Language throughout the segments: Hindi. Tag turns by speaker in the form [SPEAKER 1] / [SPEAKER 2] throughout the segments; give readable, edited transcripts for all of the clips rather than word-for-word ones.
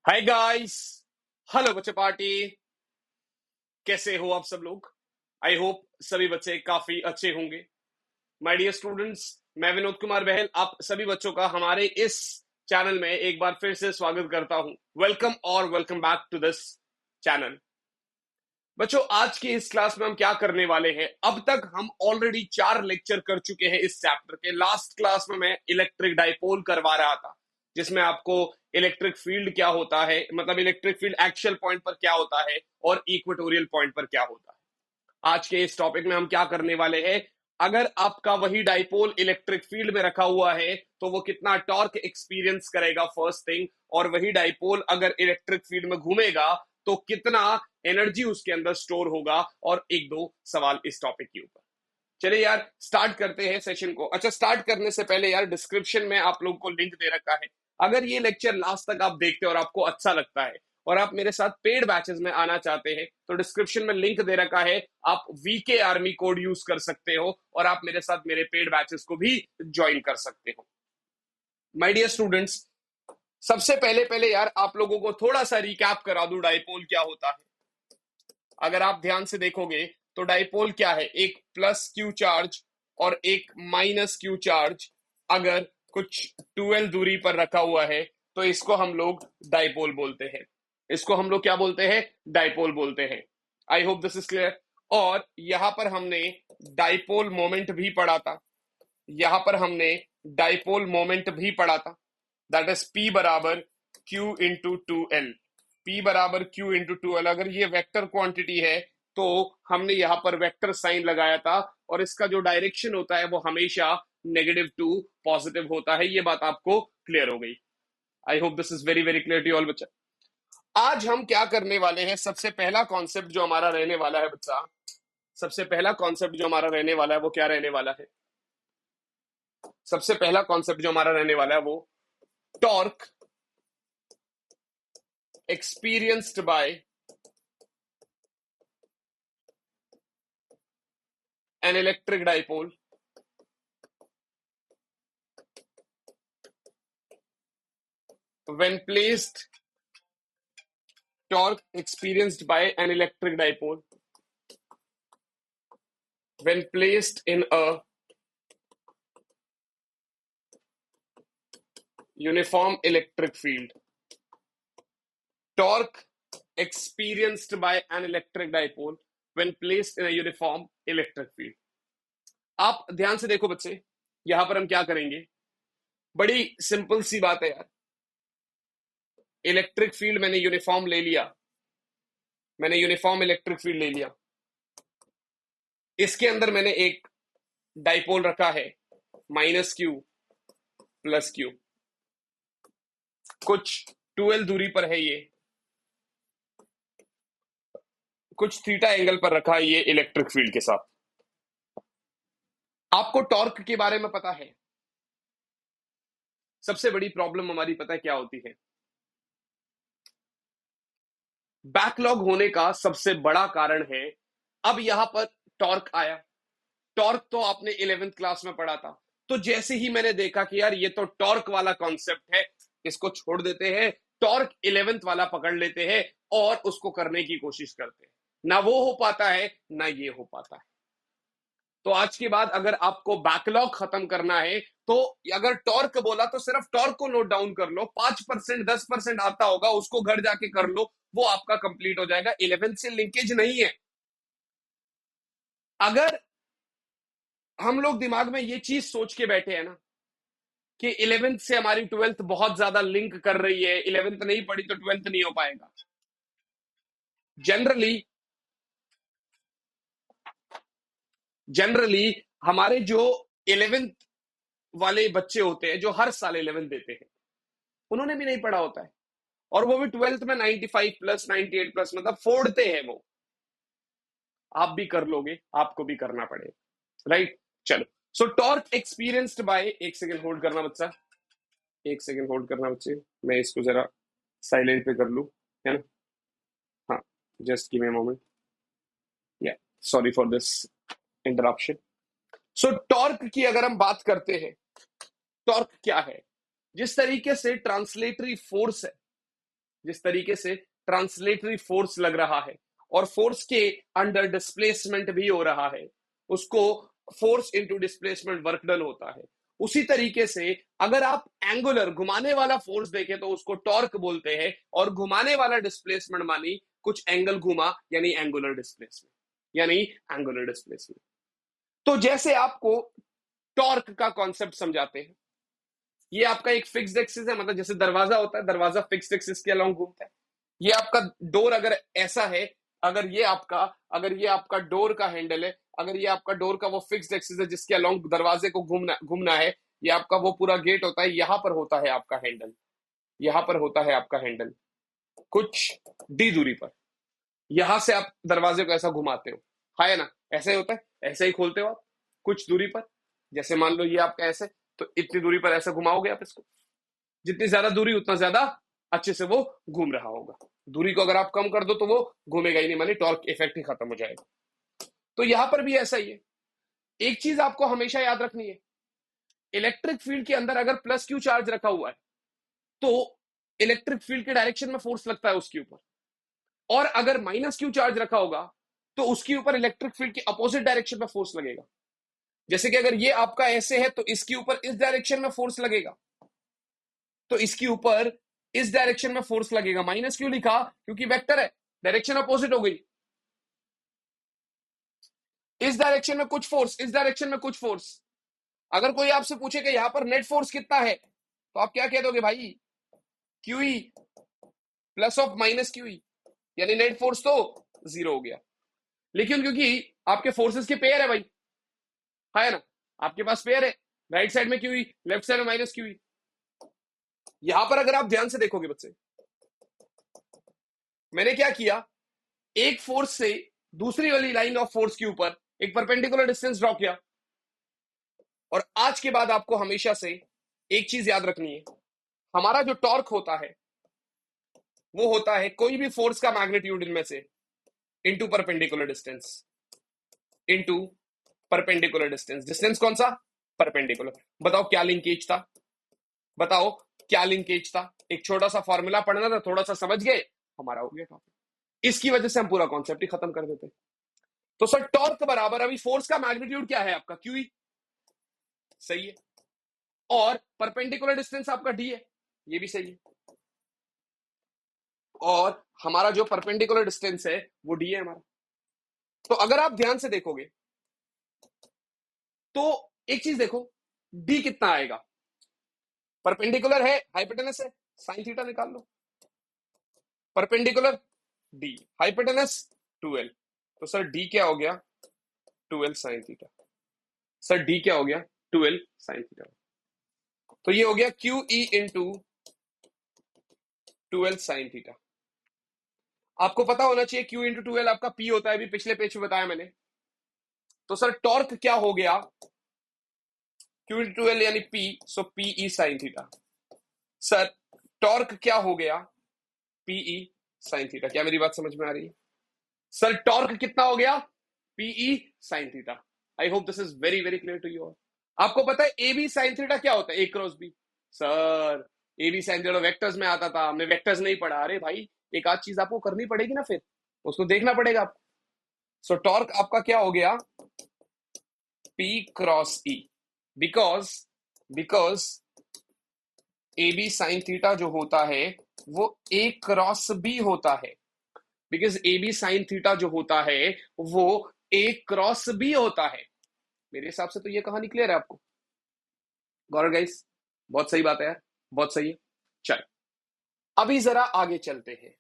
[SPEAKER 1] Hi guys. हेलो बच्चे पार्टी। कैसे हो आप सब लोग? आई होप सभी बच्चे काफी अच्छे होंगे। माय डियर स्टूडेंट्स, मैं विनोद कुमार बहल आप सभी बच्चों का हमारे इस चैनल में एक बार फिर से स्वागत करता हूं। वेलकम और welcome back to this channel. बच्चों, आज की इस क्लास में हम क्या करने वाले हैं? अब तक हम ऑलरेडी 4 लेक्चर कर चुके हैं इस चैप्टर के। लास्ट क्लास में मैं इलेक्ट्रिक डाइपोल करवा रहा था, जिसमें आपको इलेक्ट्रिक फील्ड क्या होता है, मतलब इलेक्ट्रिक फील्ड एक्सियल पॉइंट पर क्या होता है और इक्वेटोरियल पॉइंट पर क्या होता है। आज के इस टॉपिक में हम क्या करने वाले हैं? अगर आपका वही डाइपोल इलेक्ट्रिक फील्ड में रखा हुआ है तो वो कितना टॉर्क एक्सपीरियंस करेगा, फर्स्ट थिंग। और वही डाइपोल अगर इलेक्ट्रिक फील्ड में घूमेगा तो कितना एनर्जी उसके अंदर स्टोर होगा, और एक दो सवाल इस टॉपिक के ऊपर। चलिए यार, स्टार्ट करते हैं सेशन को। अच्छा, स्टार्ट करने से पहले यार, डिस्क्रिप्शन में आप लोगों को लिंक दे रखा है। अगर ये लेक्चर लास्ट तक आप देखते हैं और आपको अच्छा लगता है और आप मेरे साथ पेड बैचेस में आना चाहते हैं तो डिस्क्रिप्शन में लिंक दे रखा है। आप वीके आर्मी कोड यूज कर सकते हो और आप मेरे साथ मेरे पेड बैचेस को भी ज्वाइन कर सकते हो। माय डियर स्टूडेंट्स, सबसे पहले पहले यार आप लोगों को थोड़ा सा रिकैप करा दूं डाइपोल क्या होता है। अगर आप ध्यान से देखोगे तो डाइपोल क्या है? एक प्लस क्यू चार्ज और एक माइनस क्यू चार्ज अगर कुछ 12 दूरी पर रखा हुआ है तो इसको हम लोग डाइपोल बोलते हैं। इसको हम लोग क्या बोलते हैं? डाइपोल बोलते हैं। आई होप दिस इज क्लियर। और यहां पर हमने डाइपोल मोमेंट भी पढ़ा था। यहां पर हमने डाइपोल मोमेंट भी पढ़ा था। दैट इज P बराबर Q इंटू 2L। P बराबर Q इंटू 2L। अगर ये वेक्टर क्वांटिटी है तो हमने यहां पर वेक्टर साइन लगाया था, और इसका जो डायरेक्शन होता है वो हमेशा नेगेटिव टू पॉजिटिव होता है। ये बात आपको क्लियर हो गई। I hope this is very very clear to all बच्चा। आज हम क्या करने वाले हैं? सबसे पहला कॉन्सेप्ट जो हमारा रहने वाला है बच्चा, सबसे पहला कॉन्सेप्ट जो हमारा रहने वाला है वो क्या रहने वाला है? सबसे पहला कॉन्सेप्ट जो हमारा रहने वाला है वो torque experienced by an electric dipole when placed torque experienced by an electric dipole when placed in a uniform electric field. Torque experienced by an electric dipole when placed in a uniform electric field. आप ध्यान से देखो बच्चे, यहां पर हम क्या करेंगे? बड़ी सिंपल सी बात है यार। इलेक्ट्रिक फील्ड मैंने यूनिफॉर्म ले लिया, मैंने यूनिफॉर्म इलेक्ट्रिक फील्ड ले लिया। इसके अंदर मैंने एक डाइपोल रखा है माइनस क्यू प्लस क्यू, कुछ 12 दूरी पर है, ये कुछ थीटा एंगल पर रखा है ये इलेक्ट्रिक फील्ड के साथ। आपको टॉर्क के बारे में पता है। सबसे बड़ी प्रॉब्लम हमारी पता है क्या होती है? बैकलॉग होने का सबसे बड़ा कारण है। अब यहां पर टॉर्क आया। टॉर्क तो आपने 11th क्लास में पढ़ा था। तो जैसे ही मैंने देखा कि यार ये तो टॉर्क वाला कॉन्सेप्ट है, इसको छोड़ देते हैं, टॉर्क 11th वाला पकड़ लेते हैं और उसको करने की कोशिश करते हैं। ना वो हो पाता है ना ये हो पाता है। तो आज के बाद अगर आपको बैकलॉग खत्म करना है तो अगर टॉर्क बोला तो सिर्फ टॉर्क को नोट डाउन कर लो। 5% 10% आता होगा, उसको घर जाके कर लो, वो आपका कंप्लीट हो जाएगा। 11th से लिंकेज नहीं है। अगर हम लोग दिमाग में ये चीज सोच के बैठे हैं ना कि 11th से हमारी 12th बहुत ज्यादा लिंक कर रही है, 11th नहीं पढ़ी तो 12th नहीं हो पाएगा। जनरली जनरली हमारे जो 11th वाले बच्चे होते हैं जो हर साल 11th देते हैं, उन्होंने भी नहीं पढ़ा होता है, और वो भी 12th में 95 प्लस 98 प्लस, मतलब फोड़ते हैं वो। आप भी कर लोगे, आपको भी करना पड़ेगा, राइट? चलो, सो टॉर्क एक्सपीरियंस्ड बाय, एक सेकंड होल्ड करना बच्चा, एक सेकंड होल्ड करना बच्चे, मैं इसको जरा साइलेंट पे कर लूं, है ना? हाँ, just give me a moment. Yeah, sorry for this interruption. So torque की अगर हम बात करते हैं, टॉर्क क्या है? जिस तरीके से ट्रांसलेटरी फोर्स है, जिस तरीके से ट्रांसलेटरी फोर्स लग रहा है और फोर्स के अंडर डिस्प्लेसमेंट भी हो रहा है, उसको force into displacement work done होता है। उसी तरीके से अगर आप एंगुलर घुमाने वाला फोर्स देखें तो उसको टॉर्क बोलते हैं, और घुमाने वाला डिस्प्लेसमेंट मानी कुछ एंगल घुमा यानी एंगुलर डिस्प्लेसमेंट, यानी एंगुलर डिस्प्लेसमेंट। तो जैसे आपको टॉर्क का कॉन्सेप्ट समझाते हैं, ये आपका एक फिक्स्ड एक्सिस है, मतलब जैसे दरवाजा होता है, दरवाजा फिक्स्ड एक्सिस के अलोंग घूमता है। ये आपका डोर अगर ऐसा है, अगर ये आपका डोर का हैंडल है, अगर ये आपका डोर का वो फिक्स्ड एक्सिस है जिसके अलोंग दरवाजे को घूमना है, ये आपका वो पूरा गेट होता है, यहां पर होता है आपका हैंडल, यहां पर होता है आपका हैंडल कुछ डी दूरी पर। यहां से आप दरवाजे को ऐसा घुमाते हो, है ना, ऐसे ही होता है, ऐसे ही खोलते हो आप कुछ दूरी पर। जैसे मान लो ये आपका ऐसे, तो इतनी दूरी पर ऐसे घुमाओगे आप इसको, जितनी ज्यादा दूरी उतना ज्यादा अच्छे से वो घूम रहा होगा। दूरी को अगर आप कम कर दो तो वो घूमेगा ही नहीं, मानी टॉर्क इफेक्ट ही खत्म हो जाएगा। तो यहां पर भी ऐसा ही है। एक चीज आपको हमेशा याद रखनी है, इलेक्ट्रिक फील्ड के अंदर अगर प्लस क्यू चार्ज रखा हुआ है तो इलेक्ट्रिक फील्ड के डायरेक्शन में फोर्स लगता है उसके ऊपर, और अगर माइनस क्यू चार्ज रखा होगा तो उसके ऊपर इलेक्ट्रिक फील्ड के अपोजिट डायरेक्शन में फोर्स लगेगा। जैसे कि अगर ये आपका ऐसे है तो इसके ऊपर इस डायरेक्शन में फोर्स लगेगा, तो इसके ऊपर इस डायरेक्शन में फोर्स लगेगा। माइनस क्यों लिखा? क्योंकि वेक्टर है, डायरेक्शन अपोजिट हो गई। इस डायरेक्शन में कुछ फोर्स, इस डायरेक्शन में कुछ फोर्स। अगर कोई आपसे पूछे कि यहां पर नेट फोर्स कितना है तो आप क्या कह दोगे भाई? QE plus of minus QE, यानी नेट फोर्स तो जीरो हो गया। लेकिन क्योंकि आपके फोर्सेस के पेयर है भाई, है ना, आपके पास पेयर है, राइट साइड में क्यूई, लेफ्ट साइड में माइनस क्यूई। यहां पर अगर आप ध्यान से देखोगे बच्चे, मैंने क्या किया, एक फोर्स से दूसरी वाली लाइन ऑफ फोर्स के ऊपर एक परपेंडिकुलर डिस्टेंस ड्रॉ किया। और आज के बाद आपको हमेशा से एक चीज याद रखनी है, हमारा जो टॉर्क होता है वो होता है कोई भी फोर्स का मैग्नीट्यूड इनमें से into perpendicular distance, into perpendicular distance. Distance कौन सा? परपेंडिकुलर। बताओ क्या लिंकेज था? बताओ क्या लिंकेज था? एक छोटा सा फॉर्मूला पढ़ना था, थोड़ा सा समझ गए, हमारा हो गया टॉपिक। इसकी वजह से हम पूरा कॉन्सेप्ट ही खत्म कर देते। तो सर टॉर्क बराबर, अभी फोर्स का मैग्नीट्यूड क्या है आपका? क्यू। सही है। और परपेंडिकुलर डिस्टेंस आपका डी है, ये भी सही है। और हमारा जो परपेंडिकुलर डिस्टेंस है वो डी है हमारा। तो अगर आप ध्यान से देखोगे तो एक चीज देखो, डी कितना आएगा? परपेंडिकुलर है, हाइपोटेनस है, साइन थीटा निकाल लो। परपेंडिकुलर डी, हाइपोटेनस 2l, तो सर डी क्या हो गया? 2l sign theta. Sir D क्या हो गया? 2l sine theta. तो ये हो गया Q E into 2l sine theta. आपको पता होना चाहिए क्यू इंटू 2l आपका पी होता है, अभी पिछले पेज पे बताया मैंने। तो सर टॉर्क क्या हो गया? क्यू इंटू 2l यानी P, so P E sine theta. Sir torque क्या हो गया? PE sine theta. क्या मेरी बात समझ में आ रही है? सर टॉर्क कितना हो गया? PE sine theta. I hope this is very very clear to you all. आपको पता है ए बी साइन थीटा क्या होता है? A cross B. Sir A B sine theta vectors में आता था, हमने वेक्टर्स नहीं पढ़ा। अरे भाई एक आध चीज आपको करनी पड़ेगी ना, फिर उसको देखना पड़ेगा आपको। सो टॉर्क आपका क्या हो गया? P cross E, because A B sine theta जो होता है वो ए क्रॉस बी होता है। Because A B sine theta जो होता है वो ए क्रॉस बी होता है। मेरे हिसाब से तो ये कहानी क्लियर है आपको। गौरव गाइस, बहुत सही बात है यार, बहुत सही है। चल अभी जरा आगे चलते हैं,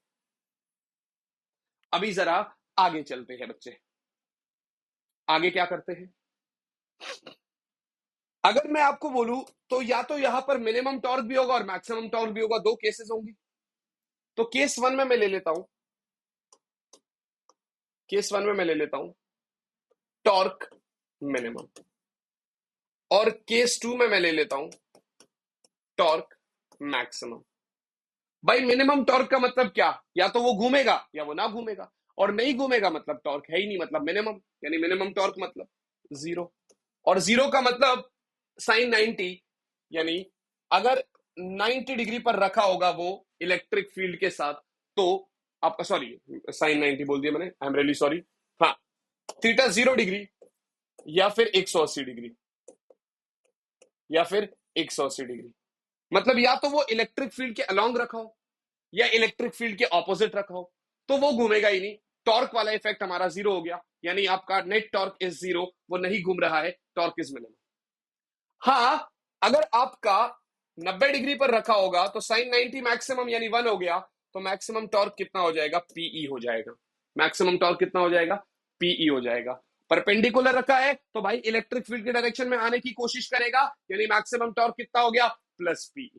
[SPEAKER 1] अभी जरा आगे चलते हैं बच्चे। आगे क्या करते हैं? अगर मैं आपको बोलूं तो या तो यहां पर मिनिमम टॉर्क भी होगा और मैक्सिमम टॉर्क भी होगा, दो केसेस होंगी। तो केस वन में मैं ले लेता हूं, केस वन में मैं ले लेता हूं टॉर्क मिनिमम, और केस टू में मैं ले लेता हूं टॉर्क मैक्सिमम। भाई मिनिमम टॉर्क का मतलब क्या? या तो वो घूमेगा या वो ना घूमेगा, और नहीं घूमेगा मतलब टॉर्क है ही नहीं, मतलब मिनिमम, यानी मिनिमम टॉर्क मतलब जीरो। और जीरो का मतलब साइन 90, यानी अगर 90 डिग्री पर रखा होगा वो इलेक्ट्रिक फील्ड के साथ, तो आपका, सॉरी साइन 90 बोल दिया मैंने, आई एम रियली सॉरी। हाँ, थीटा 0 डिग्री या फिर 180 डिग्री, या फिर 180 डिग्री, मतलब या तो वो इलेक्ट्रिक फील्ड के अलोंग रखा हो या इलेक्ट्रिक फील्ड के ऑपोजिट रखा हो, तो वो घूमेगा ही नहीं। टॉर्क वाला इफेक्ट हमारा जीरो हो गया, यानी आपका नेट टॉर्क इज जीरो, वो नहीं घूम रहा है, टॉर्क इज मिनिमम। हाँ, अगर आपका 90 डिग्री पर रखा होगा तो साइन 90 मैक्सिमम यानी 1 हो गया, तो मैक्सिमम टॉर्क कितना हो जाएगा, पीई हो जाएगा। मैक्सिमम टॉर्क कितना हो जाएगा, पीई हो जाएगा। परपेंडिकुलर रखा है तो भाई इलेक्ट्रिक फील्ड के डायरेक्शन में आने की कोशिश करेगा, यानी मैक्सिमम टॉर्क कितना हो गया, प्लस पीई।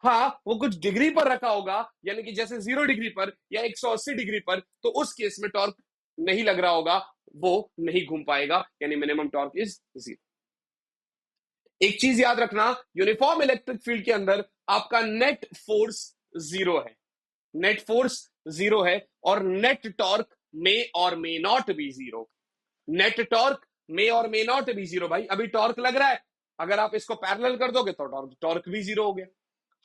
[SPEAKER 1] हाँ, वो कुछ डिग्री पर रखा होगा, यानी कि जैसे 0 डिग्री पर या 180 डिग्री पर, तो उस केस में टॉर्क नहीं लग रहा होगा, वो नहीं घूम पाएगा, यानी मिनिमम टॉर्क इज 0। एक चीज याद रखना, यूनिफॉर्म इलेक्ट्रिक फील्ड के अंदर आपका नेट फोर्स 0 है, नेट फोर्स 0 है, और net torque may or may not be 0। Net torque may or may not be 0। भाई अभी टॉर्क लग रहा है, अगर आप इसको पैरेलल कर दोगे तो टॉर्क भी 0 हो गया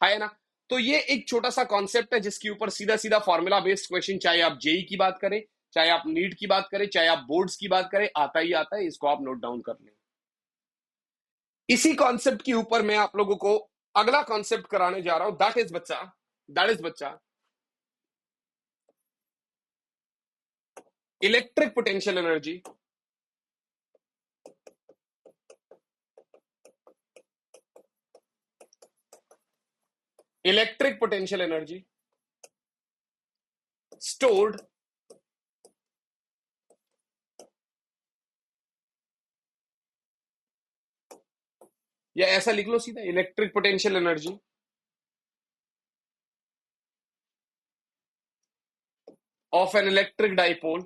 [SPEAKER 1] है ना। तो ये एक छोटा सा कॉन्सेप्ट है जिसके ऊपर सीधा सीधा फॉर्मूला बेस्ड क्वेश्चन, चाहे आप जेई की बात करें, चाहे आप नीट की बात करें, चाहे आप बोर्ड्स की बात करें, आता ही आता है, इसको आप नोट डाउन कर लें। इसी कॉन्सेप्ट के ऊपर मैं आप लोगों को अगला कॉन्सेप्ट कराने जा रहा हूं, दैट इज बच्चा electric potential energy electric potential energy stored या ऐसा लिख लो सीधा, electric potential energy of an electric dipole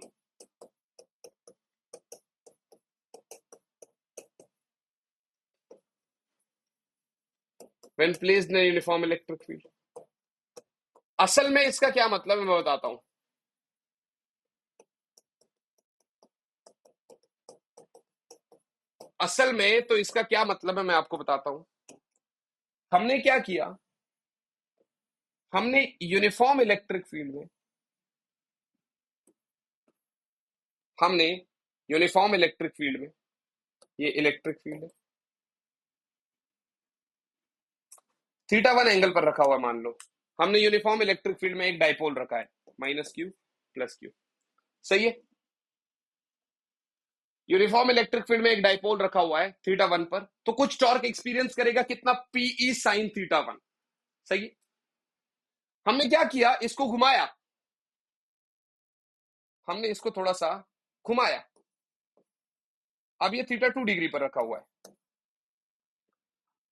[SPEAKER 1] when placed in uniform electric field. असल में इसका क्या मतलब है मैं बताता हूं। असल में तो इसका क्या मतलब है मैं आपको बताता हूं। हमने क्या किया, हमने यूनिफॉर्म इलेक्ट्रिक फील्ड में, हमने यूनिफॉर्म इलेक्ट्रिक फील्ड में, ये इलेक्ट्रिक फील्ड है, थीटा 1 एंगल पर रखा हुआ मान लो, हमने यूनिफॉर्म इलेक्ट्रिक फील्ड में एक डाइपोल रखा है, माइनस क्यू प्लस क्यू, सही है। यूनिफॉर्म इलेक्ट्रिक फील्ड में एक डाइपोल रखा हुआ है थीटा 1 पर, तो कुछ टॉर्क एक्सपीरियंस करेगा, कितना, पीई साइन थीटा 1, सही है। हमने क्या किया, इसको घुमाया, हमने इसको थोड़ा सा घुमाया, अब ये थीटा 2 डिग्री पर रखा हुआ है,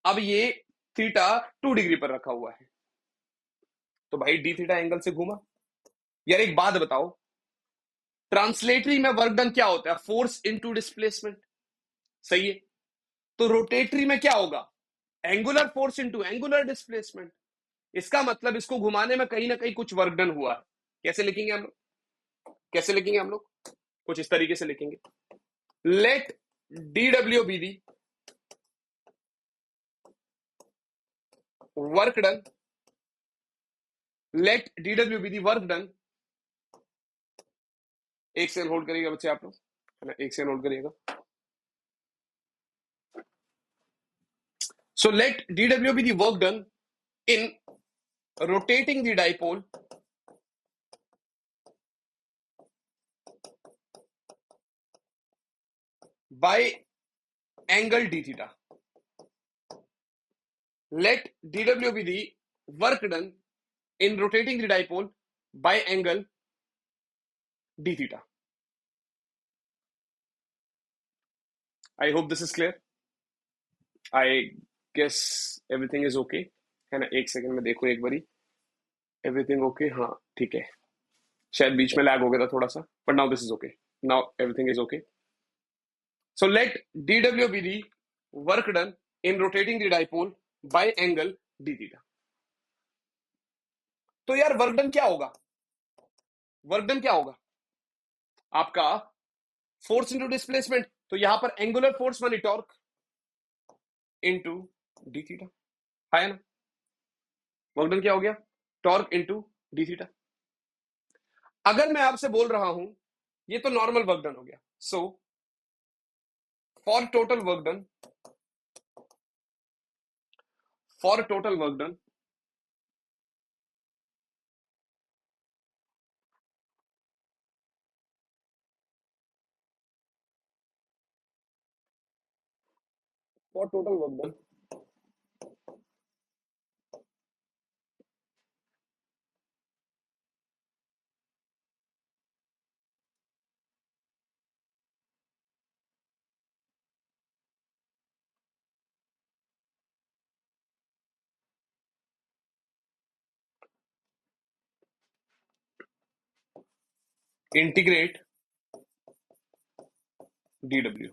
[SPEAKER 1] अब ये थीटा 2 डिग्री पर रखा हुआ है, तो भाई डी थीटा एंगल से घूमा। यार एक बात बताओ, ट्रांसलेटरी में वर्क डन क्या होता है, फोर्स इनटू डिस्प्लेसमेंट, सही है। तो रोटेटरी में क्या होगा, angular force into angular displacement. इसका मतलब इसको घुमाने में कहीं ना कहीं कुछ वर्क डन हुआ है। कैसे लिखेंगे हम लोग, कैसे लिखेंगे हम लोग, कुछ इस तरीके से लिखेंगे, let d W be the work done, let d W be the work done. एक सेकंड होल्ड करिएगा बच्चे आप लोग, है ना, एक सेकंड होल्ड करिएगा। So let dW be the work done in rotating the dipole by angle d theta. Let dW be the work done in rotating the dipole by angle d theta. I hope this is clear. I guess everything is okay, है ना। एक सेकंड में देखो एक बारी, एवरीथिंग ओके, हाँ ठीक है, शायद बीच में लैग हो गया था थोड़ा सा, but now this is okay, now everything is okay. So let dW be the work done in rotating the dipole by angle d theta. तो यार वर्क डन क्या होगा, वर्क डन क्या होगा आपका, फोर्स इनटू डिस्प्लेसमेंट, तो यहां पर एंगुलर फोर्स मानी टॉर्क इनटू डी थीटा, है ना। वर्क डन क्या हो गया, टॉर्क इंटू डी थीटा। अगर मैं आपसे बोल रहा हूं, ये तो नॉर्मल वर्क डन हो गया, so for total work done, for total work done, for total work done, integrate d W,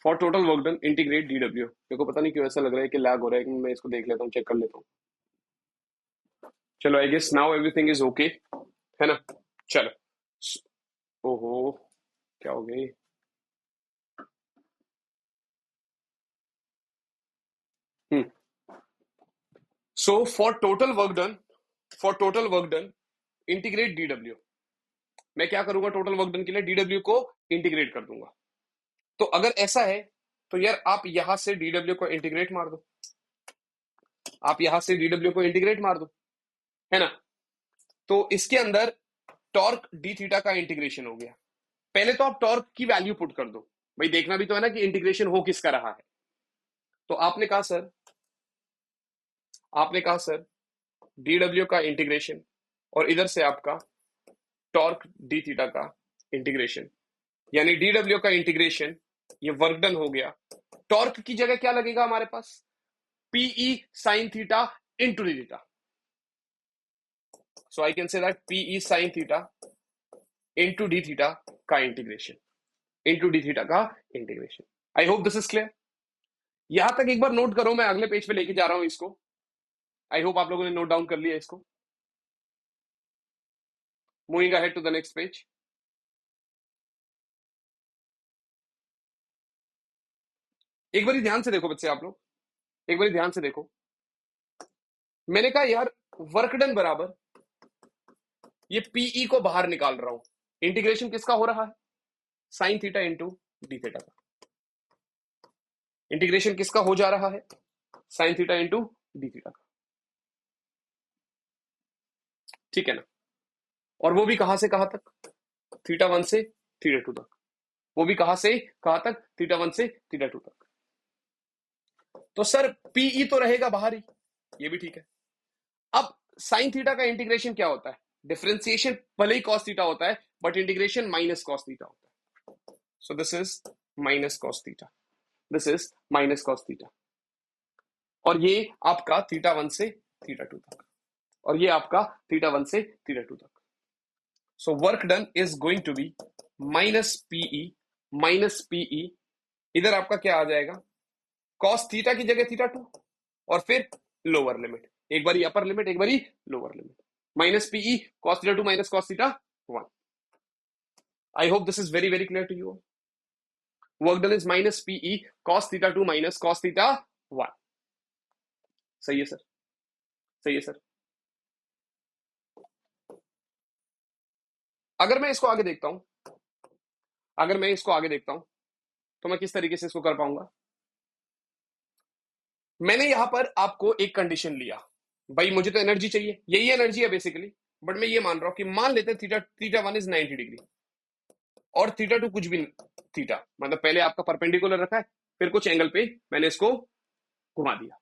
[SPEAKER 1] for total work done integrate d W. मेरे को पता नहीं क्यों ऐसा लग रहा है कि लैग हो रहा है, कि मैं इसको देख लेता हूँ, चेक कर लेता हूँ। चलो, I guess now everything is okay, है ना। चलो, ओहो, क्या हो गई। Hmm so for total work done, for total work done integrate DW. मैं क्या करूंगा टोटल वर्क डन के लिए, डीडब्ल्यू को इंटीग्रेट कर दूंगा। तो अगर ऐसा है तो यार आप यहां से डीडब्ल्यू को इंटीग्रेट मार दो, आप यहां से डीडब्ल्यू को इंटीग्रेट मार दो, है ना। तो इसके अंदर टॉर्क डी थीटा का इंटीग्रेशन हो गया। पहले तो आप टॉर्क की वैल्यू पुट कर दो, भाई देखना भी तो है ना कि इंटीग्रेशन हो किसका रहा है। तो आपने कहा सर डीडब्ल्यू का इंटीग्रेशन, और इधर से आपका टॉर्क डी थीटा का इंटीग्रेशन, यानी डीडब्ल्यू का इंटीग्रेशन, ये वर्क डन हो गया। टॉर्क की जगह क्या लगेगा हमारे पास, PE sine theta into D theta. So I can say that PE sine theta into D theta का इंटीग्रेशन, इंटू डी थीटा का integration. I hope this is clear. यहां तक एक बार नोट करो, मैं अगले पेज पे लेके जा रहा हूं इसको। आई होप आप लोगों ने नोट डाउन कर लिया इसको। Moving ahead to the next page. एक बार ध्यान से देखो बच्चे, आप लोग एक बार ध्यान से देखो। मैंने कहा यार वर्क डन बराबर, ये पीई को बाहर निकाल रहा हूं, इंटीग्रेशन किसका हो रहा है, sign theta into D theta का। इंटीग्रेशन किसका हो जा रहा है, sign theta into D theta का, ठीक है ना। और वो भी कहां से कहां तक, थीटा वन से थीटा टू तक। वो भी कहां से कहां तक, थीटा वन से थीटा टू तक। तो सर पीई तो रहेगा बाहर ही, ये भी ठीक है। अब साइन थीटा का इंटीग्रेशन क्या होता है, डिफरेंशिएशन भले ही कॉस थीटा होता है, but integration minus cos theta होता है। So this is minus cos theta, this is minus cos theta. और ये आपका थीटा वन से थीटा टू तक, और ये आपका थीटा वन से थीटा टू तक। So work done is going to be minus PE, minus PE, इधर आपका क्या आ जाएगा, कॉस थीटा की जगह थीटा टू, और फिर लोअर लिमिट, एक बारी अपर लिमिट, एक बारी lower limit, minus PE cos theta two minus cos theta one. I hope this is very very clear to you. Work done is minus PE cos theta two minus cos theta one. सही है सर, सही है सर। अगर मैं इसको आगे देखता हूं, अगर मैं इसको आगे देखता हूं तो मैं किस तरीके से इसको कर पाऊंगा। मैंने यहां पर आपको एक कंडीशन लिया, भाई मुझे तो एनर्जी चाहिए, यही एनर्जी है बेसिकली, बट मैं ये मान रहा हूं कि मान लेते हैं theta theta one is 90 degree और थीटा टू कुछ भी, थीटा मतलब पहले आपका परपेंडिकुलर रखा है, फिर कुछ एंगल पे मैंने इसको घुमा दिया।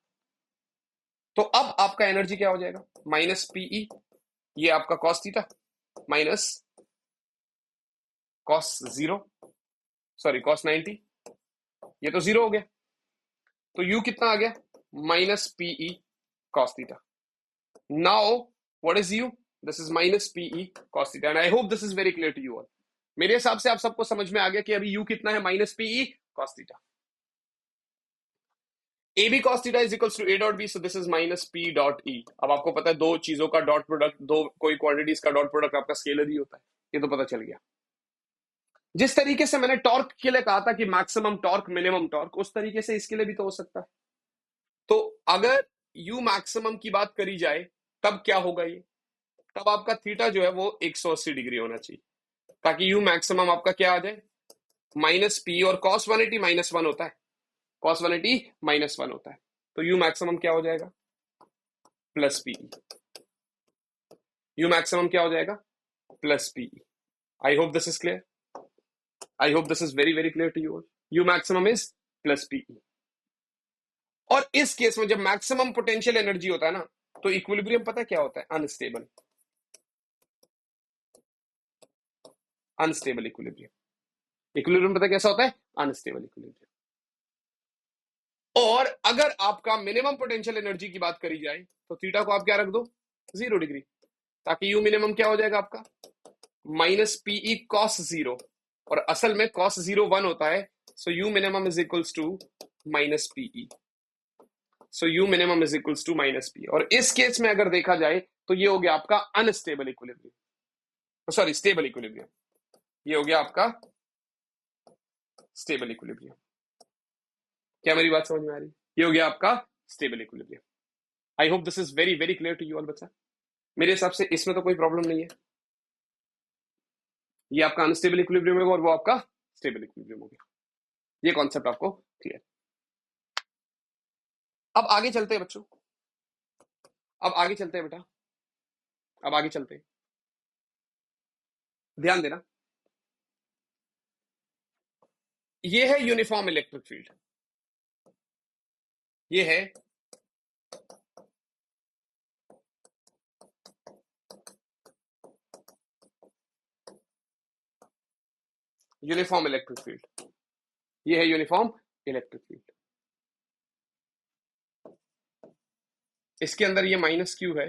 [SPEAKER 1] तो अब आपका एनर्जी क्या हो जाएगा, माइनस पीई, ये आपका cos theta minus cos zero, sorry cos 90, ये तो जीरो हो गया। तो यू कितना आ गया, minus PE cos theta. Now what is U, this is minus PE cos theta, and I hope this is very clear to you you. All हिसाब से आप सबको समझ में आ गया कि अभी यू कितना है, minus PE cos theta. A B cos theta is equals to A dot B, so this is minus P dot E. अब आपको पता है दो चीजों का डॉट प्रोडक्ट, दो कोई क्वांटिटीज का डॉट प्रोडक्ट आपका स्केलर ही होता है, ये तो पता चल गया। जिस तरीके से मैंने टॉर्क के लिए कहा था कि मैक्सिमम टॉर्क मिनिमम टॉर्क, उस तरीके से इसके लिए भी तो हो सकता है। तो अगर यू मैक्सिमम की बात करी जाए तब क्या होगा ये, तब आपका थीटा जो है वो 180 डिग्री होना चाहिए, ताकि यू मैक्सिमम आपका क्या आ जाए, माइनस पी, और कॉस 180 माइनस वन होता है, कॉस 180 माइनस वन होता है, तो यू मैक्सिमम क्या हो जाएगा, प्लस पीई। यू मैक्सिमम क्या हो जाएगा, plus PE. I hope this is clear, I hope this is very very clear to you. U maximum is plus PE. और इस केस में जब मैक्सिमम पोटेंशियल एनर्जी होता है ना, तो इक्विलिब्रियम पता क्या होता है, अनस्टेबल, अनस्टेबल इक्विलिब्रियम। इक्विलिब्रियम पता कैसा होता है, अनस्टेबल इक्विलिब्रियम। और अगर आपका मिनिमम पोटेंशियल एनर्जी की बात करी जाए तो थीटा को आप क्या रख दो, 0 डिग्री, ताकि यू मिनिमम क्या हो जाएगा आपका, माइनस पीई कॉस 0, और असल में कॉस 0 1 होता है, so U minimum is equals to minus PE, so U minimum is equals to minus P. और इस केस में अगर देखा जाए तो ये हो गया आपका unstable equilibrium, sorry stable equilibrium, ये हो गया आपका स्टेबल इक्विलिब्रियम। क्या मेरी बात समझ में आ रही है, ये हो गया आपका stable equilibrium. I hope this is very very clear to you all बच्चा। मेरे हिसाब से इसमें तो कोई प्रॉब्लम नहीं है, ये आपका अनस्टेबल इक्विलिब्रियम होगा और वो आपका स्टेबल इक्विलिब्रियम हो गया, ये कॉन्सेप्ट आपको क्लियर। अब आगे चलते हैं बच्चों, अब आगे चलते हैं बेटा, अब आगे चलते हैं, ध्यान देना। ये है यूनिफॉर्म इलेक्ट्रिक फील्ड, ये है यूनिफॉर्म इलेक्ट्रिक फील्ड, ये है यूनिफॉर्म इलेक्ट्रिक फील्ड। इसके अंदर ये माइनस क्यू है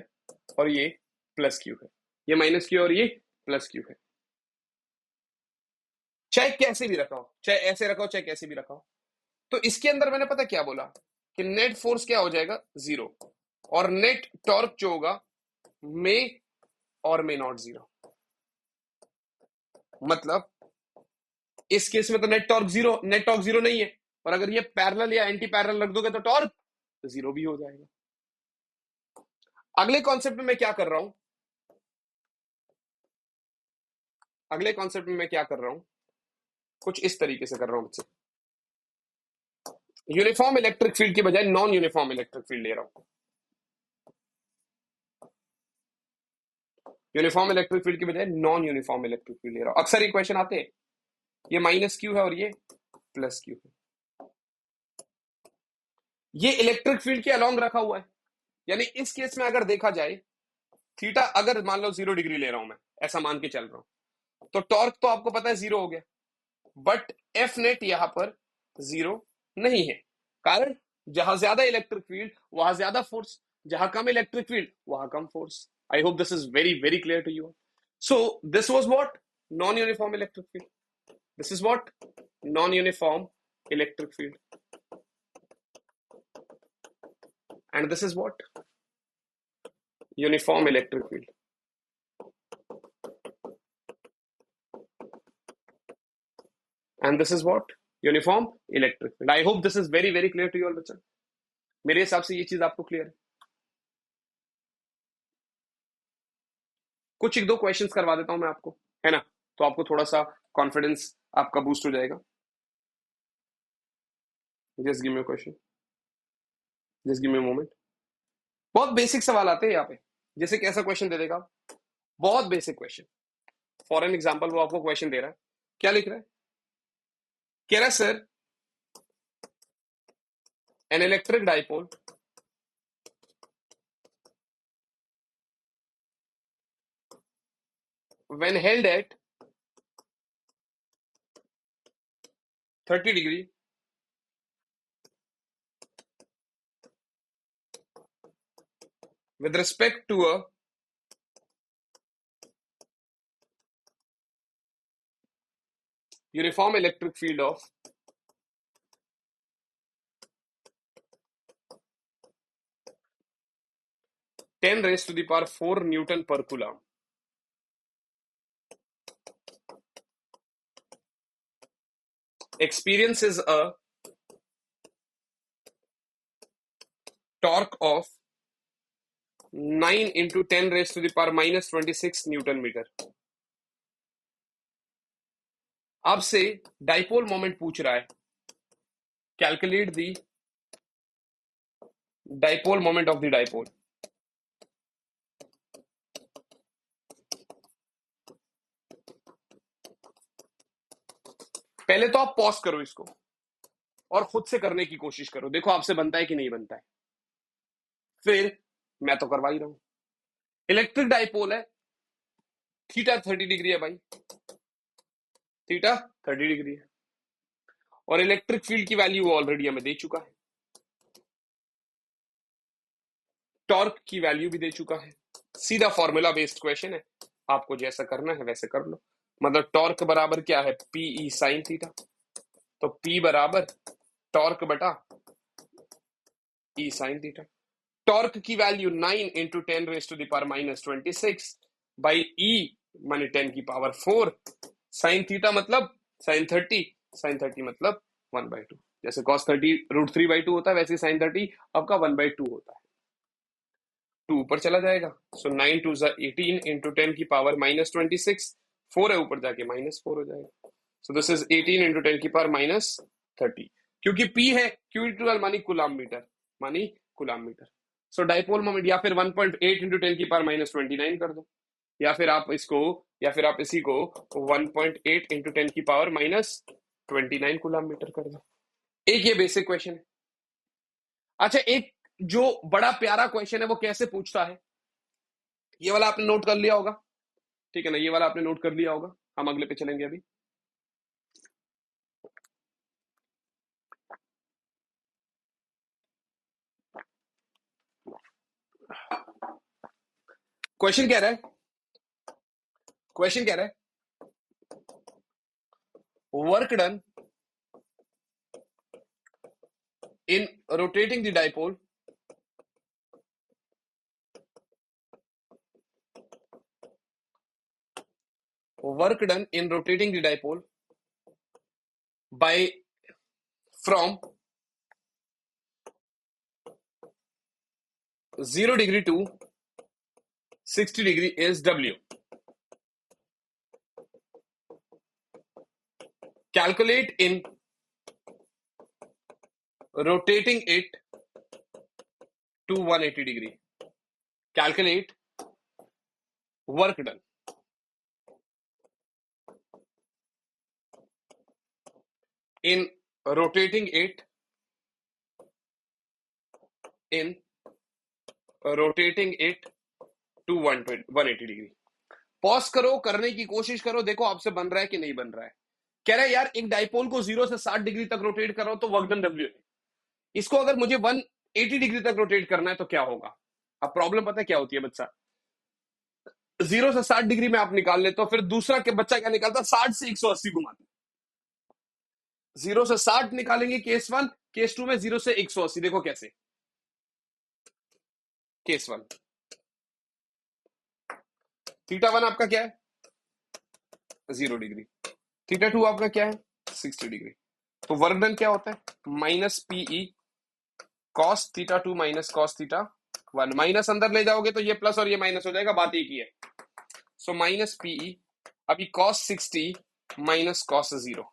[SPEAKER 1] और ये प्लस क्यू है, ये माइनस क्यू और ये प्लस क्यू है। चाहे कैसे भी रखा हो, चाहे ऐसे रखा हो, चाहे कैसे भी रखा हो, तो इसके अंदर मैंने पता क्या बोला कि नेट फोर्स क्या हो जाएगा, 0, और नेट टॉर्क जो होगा मे और मे नॉट 0। मतलब इस केस में तो नेट टॉर्क 0, नेट टॉर्क 0 नहीं है, और अगर ये पैरेलल या एंटी पैरेलल रख दोगे तो टॉर्क 0 भी हो जाएगा। अगले कॉन्सेप्ट में मैं क्या कर रहा हूं, अगले कॉन्सेप्ट में मैं क्या कर रहा हूं, कुछ इस तरीके से कर रहा हूं बच्चे, यूनिफॉर्म इलेक्ट्रिक फील्ड की बजाय नॉन यूनिफॉर्म इलेक्ट्रिक फील्ड ले रहा हूं, यूनिफॉर्म इलेक्ट्रिक फील्ड की बजाय नॉन यूनिफॉर्म इलेक्ट्रिक फील्ड ले रहा हूं। अक्सर ये क्वेश्चन आते हैं, ये माइनस क्यू है और ये प्लस क्यू है, ये इलेक्ट्रिक फील्ड के अलोंग रखा हुआ है। यानी इस केस में अगर देखा जाए, थीटा अगर मान लो 0 डिग्री ले रहा हूं मैं, ऐसा मान के चल रहा हूं, तो टॉर्क तो आपको पता है 0 हो गया, बट एफ नेट यहां पर 0 नहीं है। कारण जहां ज्यादा इलेक्ट्रिक फील्ड वहां ज्यादा फोर्स, जहां कम इलेक्ट्रिक फील्ड वहां कम force. I hope this is very very clear to you. So this was what, non uniform electric field, this is what, non uniform electric field, and this is what, uniform electric field. And this is what, uniform electric field. I hope this is very very clear to you all बच्चा। मेरे हिसाब से ये चीज आपको क्लियर है। कुछ एक दो क्वेश्चंस करवा देता हूं मैं आपको, है ना, तो आपको थोड़ा सा कॉन्फिडेंस आपका बूस्ट हो जाएगा। जस्ट गिव मी क्वेश्चन, जस्ट गिव मी मोमेंट। बहुत बेसिक सवाल आते हैं यहाँ पे, जैसे कैसा क्वेश्चन दे देगा, बहुत basic question. For an example वो आपको क्वेश्चन दे रहा है, क्या लिख रहा है, कह रहा है sir an electric dipole when held at 30 degree with respect to a uniform electric field of 10 raised to the power 4 Newton per Coulomb. Experiences a torque of 9 into 10⁻⁻26 newton metre. आपसे डाइपोल मोमेंट पूछ रहा है, calculate the dipole moment of the dipole. पहले तो आप पॉज करो इसको और खुद से करने की कोशिश करो, देखो आपसे बनता है कि नहीं बनता है। फिर मैं तो करवा ही रहा हूं। इलेक्ट्रिक डाइपोल है, थीटा 30 डिग्री है भाई, थीटा 30 डिग्री है, और इलेक्ट्रिक फील्ड की वैल्यू ऑलरेडी हमें दे चुका है, टॉर्क की वैल्यू भी दे चुका है। सीधा फॉर्मूला बेस्ड क्वेश्चन है, आपको जैसा करना है वैसे कर लो। मतलब टॉर्क बराबर क्या है, पीई साइन थीटा, तो पी बराबर टॉर्क बटा ई साइन थीटा। टॉर्क की वैल्यू 9 इंटू 10⁻⁻26 बाई ई माने 10 की पावर 4, साइन थीटा मतलब साइन 30, साइन 30 मतलब 1/2। जैसे cos 30 √3/2 होता है, वैसे साइन 30 आपका 1/2 होता है। 2 ऊपर चला जाएगा, सो 9 2 18 इंटू 10 की पावर -26, 4 है ऊपर जाके -4 हो जाएगा। सो दिस इज 18 इंटू 10 की पावर -30, क्योंकि P है Q मानी कूलम मीटर, मानी कूलम मीटर। सो डाइपोल मोमेंट या फिर 1.8 इंटू 10 की पावर -29 कर दो, या फिर आप इसी को 1.8 इंटू 10 की पावर -29 कूलम मीटर कर दो। एक ये बेसिक क्वेश्चन है। अच्छा, एक जो बड़ा प्यारा क्वेश्चन है वो कैसे पूछता है, ये वाला आपने नोट कर लिया होगा, ठीक है ना, ये वाला आपने नोट कर लिया होगा। हम अगले पे चलेंगे अभी। क्वेश्चन कह रहा है, work done in rotating the dipole by from 0 degree to 60 degree is W. Calculate in rotating it to 180 degree. Calculate work done in rotating it to 180 degree. Pause करो, करने की कोशिश करो, देखो आपसे बन रहा है कि नहीं बन रहा है। कह रहा है यार एक डाइपोल को 0 से 60 डिग्री तक रोटेट करो तो वर्क डन W है। इसको अगर मुझे 180 डिग्री तक रोटेट करना है तो क्या होगा। अब प्रॉब्लम पता है क्या होती है बच्चा, 0 से 60 डिग्री में आप निकाल लेते हो, फिर दूसरा के बच्चा क्या निकालता, 60 से 180 घुमाता। 0 से 60 निकालेंगे केस 1, केस 2 में 0 से 180। देखो कैसे, केस 1 थीटा 1 आपका क्या है 0 डिग्री, थीटा 2 आपका क्या है 60 डिग्री। तो वर्क डन क्या होता है, minus PE cos theta 2 minus cos theta 1। Minus अंदर ले जाओगे तो ये प्लस और ये माइनस हो जाएगा, बात एक ही है। सो माइनस पीई, अभी cos 60 minus cos 0,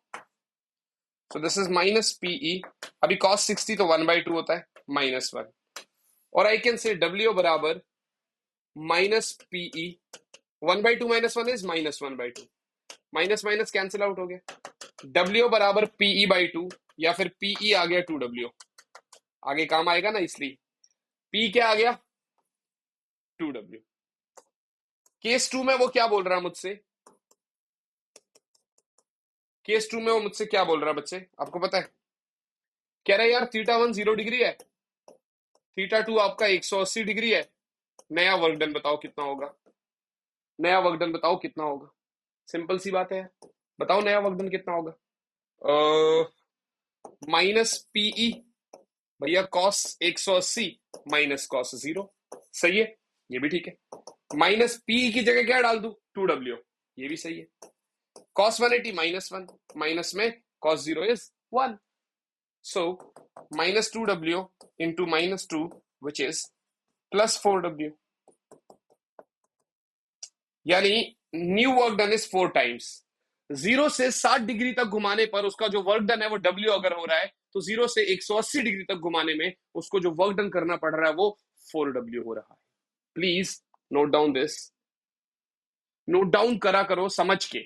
[SPEAKER 1] so this is minus PE, अभी कॉस 60 तो 1/2 होता है -1, और आई कैन से W बराबर माइनस पीई, 1/2 -1 इज -1/2, माइनस माइनस कैंसिल आउट हो गया। W बराबर PE/2, या फिर PE आ गया 2W, आगे काम आएगा ना, इसलिए P क्या आ गया 2W। केस 2 में वो क्या बोल रहा है मुझसे, केस 2 में वो मुझसे क्या बोल रहा है बच्चे, आपको पता है। कह रहा है यार थीटा 1 0 डिग्री है, थीटा 2 आपका 180 डिग्री है, नया वर्क डन बताओ कितना होगा, नया वर्क डन बताओ कितना होगा। सिंपल सी बात है, बताओ नया वर्क डन कितना होगा। माइनस पीई भैया कॉस 180 माइनस कॉस 0, सही है, ये भी ठीक है। माइनस पी की जगह क्या डाल दूं 2W, ये भी सही है। कॉस 180 -1, माइनस में cos 0 is 1, so -2W into -2 which is +4W, यानी new work done is 4 times. 0 से 60 डिग्री तक घुमाने पर उसका जो वर्क डन है वो W अगर हो रहा है, तो 0 से 180 डिग्री तक घुमाने में उसको जो वर्क डन करना पड़ रहा है वो 4W हो रहा है। Please note down this, note down करा करो समझ के।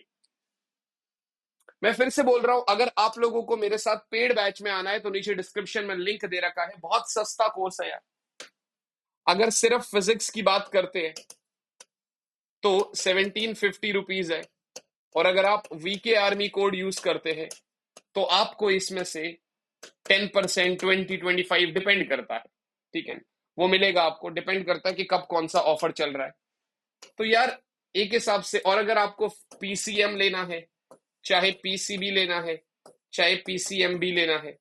[SPEAKER 1] मैं फिर से बोल रहा हूं, अगर आप लोगों को मेरे साथ पेड बैच में आना है तो नीचे डिस्क्रिप्शन में लिंक दे रखा है, बहुत सस्ता कोर्स है यार। अगर सिर्फ फिजिक्स की बात करते हैं तो 1750 रुपीज है, और अगर आप वीके आर्मी कोड यूज करते हैं तो आपको इसमें से 10%, 20, 25 डिपेंड करता है, ठीक है, वो मिलेगा आपको, डिपेंड करता है कि कब कौन सा ऑफर चल रहा है। तो यार एक हिसाब से, और अगर आपको पीसीएम लेना है, चाहे पीसीबी लेना है, चाहे पीसीएमबी लेना है,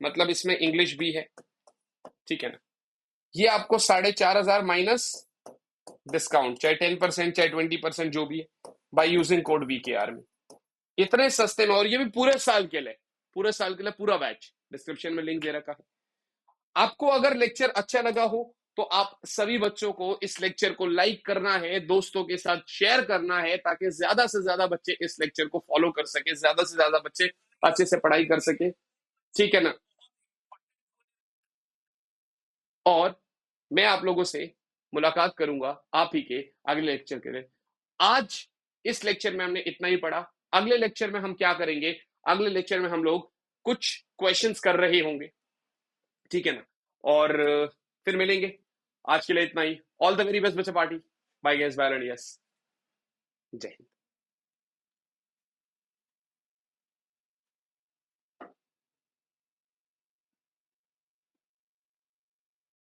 [SPEAKER 1] मतलब इसमें इंग्लिश भी है, ठीक है ना, ये आपको 4,500 माइनस डिस्काउंट, चाहे 10%, चाहे 20%, जो भी है, बाय यूजिंग कोड वीकेआर में, इतने सस्ते में, और ये भी पूरे साल के लिए, पूरे साल के लिए पूरा बैच। डिस्क्रिप्शन में लिंक दे रखा है। आपको अगर लेक्चर अच्छा लगा हो तो आप सभी बच्चों को इस लेक्चर को लाइक करना है, दोस्तों के साथ शेयर करना है, ताकि ज्यादा से ज्यादा बच्चे इस लेक्चर को फॉलो कर सके, ज्यादा से ज्यादा बच्चे अच्छे से पढ़ाई कर सके, ठीक है ना। और मैं आप लोगों से मुलाकात करूंगा आप ही के अगले लेक्चर के लिए। आज इस लेक्चर में हमने इतना ही पढ़ा। अगले लेक्चर में हम क्या करेंगे, अगले लेक्चर में हम लोग कुछ क्वेश्चंस कर रहे होंगे, ठीक है ना, और फिर मिलेंगे। आज के लिए इतना ही। ऑल द वेरी बेस्ट बच्चा party. Bye guys, bye and yes, Jai Hind.